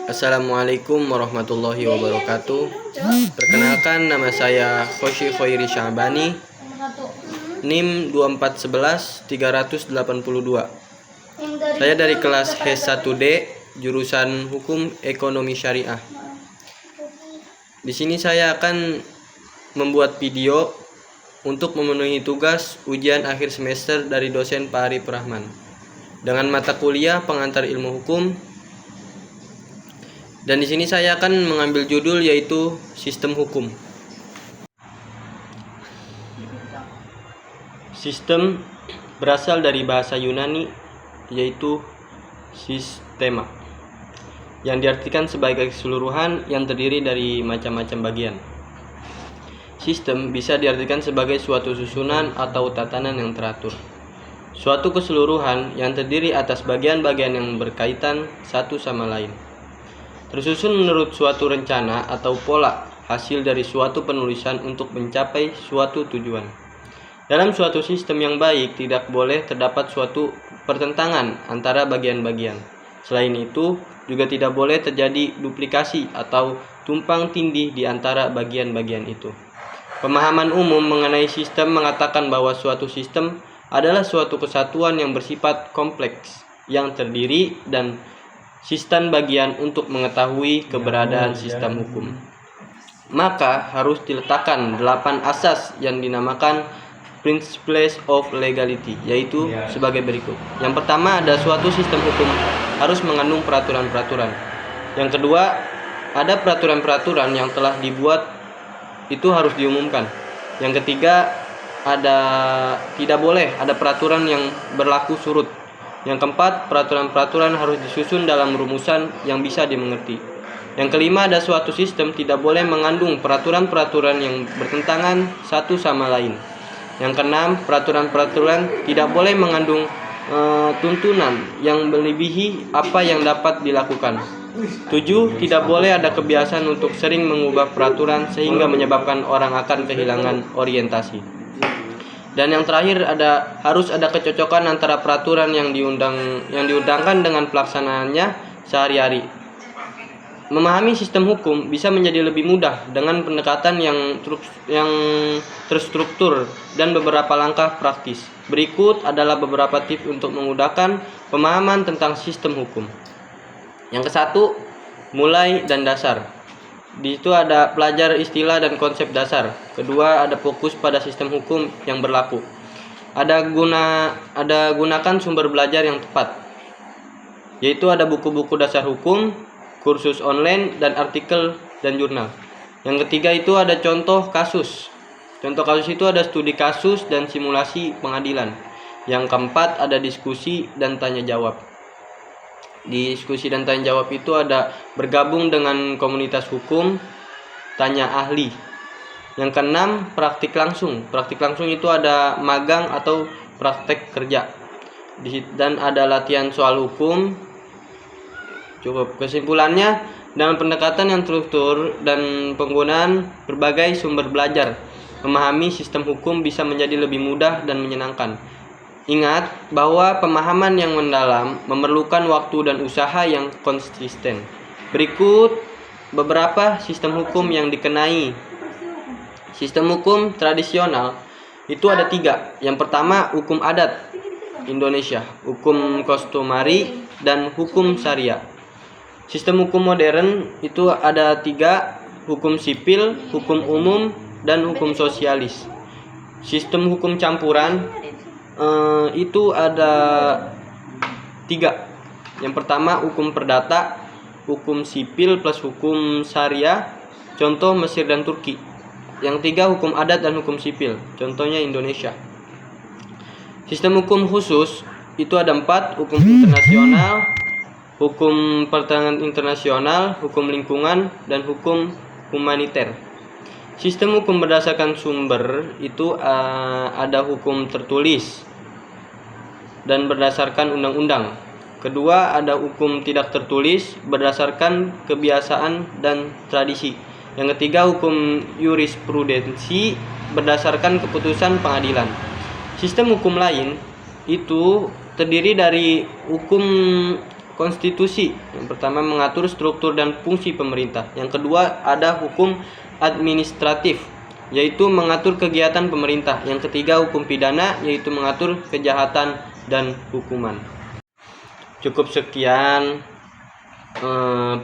Assalamualaikum warahmatullahi wabarakatuh. Perkenalkan, nama saya Khoshi Khoiri Syabani, NIM 2411 382. Saya dari kelas H1D, jurusan Hukum Ekonomi Syariah. Di sini saya akan membuat video untuk memenuhi tugas ujian akhir semester dari dosen Pak Arif Rahman dengan mata kuliah pengantar ilmu hukum. Dan di sini saya akan mengambil judul yaitu sistem hukum. Sistem berasal dari bahasa Yunani yaitu sistema, yang diartikan sebagai keseluruhan yang terdiri dari macam-macam bagian. Sistem bisa diartikan sebagai suatu susunan atau tatanan yang teratur, suatu keseluruhan yang terdiri atas bagian-bagian yang berkaitan satu sama lain, tersusun menurut suatu rencana atau pola hasil dari suatu penulisan untuk mencapai suatu tujuan. Dalam suatu sistem yang baik tidak boleh terdapat suatu pertentangan antara bagian-bagian. Selain itu, juga tidak boleh terjadi duplikasi atau tumpang tindih di antara bagian-bagian itu. Pemahaman umum mengenai sistem mengatakan bahwa suatu sistem adalah suatu kesatuan yang bersifat kompleks, yang terdiri dan sistem bagian untuk mengetahui keberadaan sistem hukum. Maka harus diletakkan 8 asas yang dinamakan Principles of Legality, yaitu sebagai berikut. Yang pertama, ada suatu sistem hukum harus mengandung peraturan-peraturan. Yang kedua, ada peraturan-peraturan yang telah dibuat itu harus diumumkan. Yang ketiga, tidak boleh ada peraturan yang berlaku surut. Yang keempat, peraturan-peraturan harus disusun dalam rumusan yang bisa dimengerti. Yang kelima, ada suatu sistem tidak boleh mengandung peraturan-peraturan yang bertentangan satu sama lain. Yang keenam, peraturan-peraturan tidak boleh mengandung tuntunan yang melebihi apa yang dapat dilakukan. 7. Tidak boleh ada kebiasaan untuk sering mengubah peraturan sehingga menyebabkan orang akan kehilangan orientasi. Dan yang terakhir, harus ada kecocokan antara peraturan yang diundangkan dengan pelaksanaannya sehari-hari. Memahami sistem hukum bisa menjadi lebih mudah dengan pendekatan yang terstruktur dan beberapa langkah praktis. Berikut adalah beberapa tips untuk memudahkan pemahaman tentang sistem hukum. Yang ke-1, mulai dan dasar. Di situ ada pelajar istilah dan konsep dasar. Kedua, ada fokus pada sistem hukum yang berlaku. Gunakan sumber belajar yang tepat, yaitu ada buku-buku dasar hukum, kursus online, dan artikel dan jurnal. Yang ketiga itu ada contoh kasus. Contoh kasus itu ada studi kasus dan simulasi pengadilan. Yang keempat ada diskusi dan tanya jawab. Diskusi dan tanya jawab itu ada bergabung dengan komunitas hukum, tanya ahli. Yang keenam, praktik langsung. Praktik langsung itu ada magang atau praktek kerja. Dan ada latihan soal hukum. Cukup. Kesimpulannya, dalam pendekatan yang terstruktur dan penggunaan berbagai sumber belajar, memahami sistem hukum bisa menjadi lebih mudah dan menyenangkan. Ingat bahwa pemahaman yang mendalam memerlukan waktu dan usaha yang konsisten. Berikut beberapa sistem hukum yang dikenai. Sistem hukum tradisional itu ada 3. Yang pertama, hukum adat Indonesia, hukum customary, dan hukum syariah. Sistem hukum modern itu ada 3, hukum sipil, hukum umum, dan hukum sosialis. Sistem hukum campuran itu ada 3. Yang pertama, hukum perdata, hukum sipil plus hukum syariah, contoh Mesir dan Turki. Yang 3, hukum adat dan hukum sipil, contohnya Indonesia. Sistem hukum khusus itu ada 4, hukum internasional, hukum perdagangan internasional, hukum lingkungan, dan hukum humaniter. Sistem hukum berdasarkan sumber itu ada hukum tertulis dan berdasarkan undang-undang. Kedua, ada hukum tidak tertulis berdasarkan kebiasaan dan tradisi. Yang ketiga, hukum jurisprudensi berdasarkan keputusan pengadilan. Sistem hukum lain itu terdiri dari hukum konstitusi. Yang pertama mengatur struktur dan fungsi pemerintah. Yang kedua ada hukum administratif, yaitu mengatur kegiatan pemerintah. Yang ketiga hukum pidana, yaitu mengatur kejahatan dan hukuman. Cukup sekian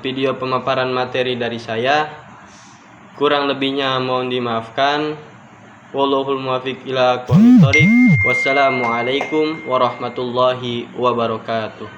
video pemaparan materi dari saya. Kurang lebihnya mohon dimaafkan. Wallahul muwaffiq ila aqwamit thoriq. Wassalamualaikum warahmatullahi wabarakatuh.